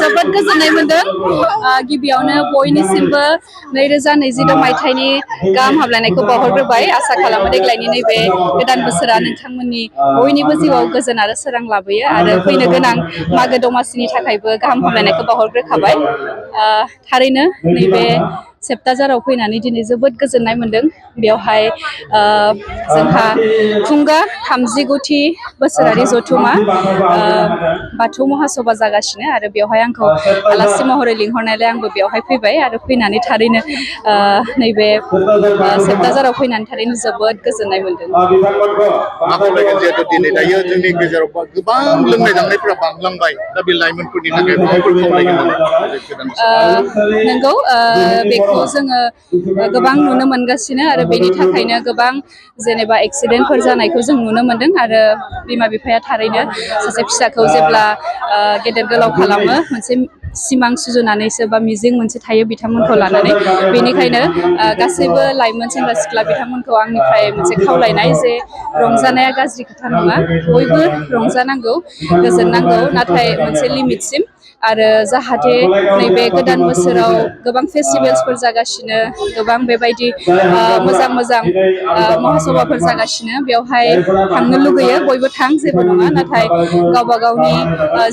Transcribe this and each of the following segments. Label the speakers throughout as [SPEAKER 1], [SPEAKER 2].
[SPEAKER 1] जोबोद गोजोननाय मोनदों गिबियावनो बयनिसिमबो 2022 मायथाइनि गाहाम हामलायनायखौ बावहरग्रोबाय आसा खालामो देग्लायनि नैबे गोदान बोसोरा नोंथांमोननि बयनिबो जिउआव गोजोन आरो सोरां लाबोयो आरो फैनो गोनां मागो दमासिनि थाखायबो गाहाम हामलायनायखौ बावहरग्रोखाबाय थारैनो नैबे सेप्ताजाराव फैनानै दिनै जोबोद गोजोननाय मोनदों बेवहाय जोंहा खुंगा 30थि बोसोरारि जथुमा बाथौ महासभा जागासिनो आरो बेवहाय आंखौ आलासि महरै लिंहरनायलाय आंबो बेवहाय फैबाय आरो फैनानै थारैनो नैबे सेप्ताजाराव फैनानै थारैनो जोबोद गोजोननाय मोनदों।
[SPEAKER 2] जिहेतु दिनै दायो जोंनि गेजेराव गोबां लोंनाय जानायफोरा बांलांबाय दा बे लाइमोनफोरनि थाखाय
[SPEAKER 1] नंगौ बेखौ जोङो गोबां नुनो मोनगासिनो आरो बेनि थाखायनो गोबां जेनेबा एक्सिडेन्टफोर जानायखौ जों नुनो मोनदों आरो बिमा बिफाया थारैनो सासे फिसाखौ जेब्ला गेदेर गोलाव खालामो मोनसे सिमां सुजुनानैसो बा मिजिं मोनसे थायो बिथांमोनखौ लानानै बेनिखायनो गासैबो लाइमोन सेंग्रा सिख्ला बिथांमोनखौ आंनिफ्राय मोनसे खावलायनाय जे रंजानाया गाज्रि खोथा नङा बयबो रंजानांगौ गोजोननांगौ नाथाय मोनसे लिमिटसिम आरो जाहाथे नैबे गोदान बोसोराव गोबां फेस्टिभेल्सफोर जागासिनो गोबां बेबायदि मोजां मोजां महासभाफोर जागासिनो बेवहाय थांनो लुगैयो बयबो थां जेबो नङा नाथाय गावबा गावनि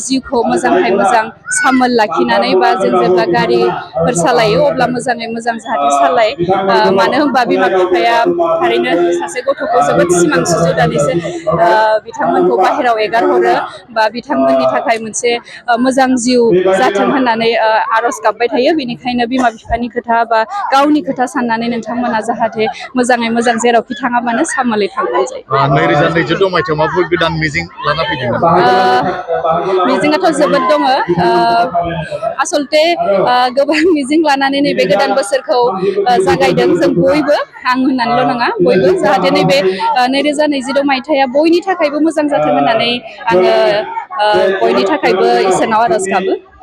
[SPEAKER 1] जिउखौ मोजांहाय मोजां सामोल लाखिनानै बा जों जेब्ला गारिफोर सालायो अब्ला मोजाङै मोजां जाहाथे सालाय मानो होनबा बिमा बिफाया थारैनो सासे गथ'खौ जोबोद सिमां सुजुनानैसो बिथांमोनखौ बाहेरायाव एगारहरो बा बिथांमोननि थाखाय मोनसे मोजां जिउ जाथों होननानै आर'ज गाबबाय थायो बेनिखायनो बिमा बिफानि खोथा बा गावनि खोथा साननानै नोंथांमोना जाहाथे मोजाङै मोजां जेरावखि थाङा मानो सामोलै थांनाय जायो।
[SPEAKER 2] 2022 मायथाइयाव माबाफोर गोदान मिजिं लाना फैदों
[SPEAKER 1] मिजिङाथ' जोबोद दङ आसलथे गोबां मिजिं लानानै नैबे गोदान बोसोरखौ जागायदों जों बयबो आं होननानैल' नङा बयबो जाहाथे नैबे 2022 मायथाइया बयनि थाखायबो मोजां जाथों होननानै आङो बयनि थाखायबो इसोरनाव आर'ज गाबो।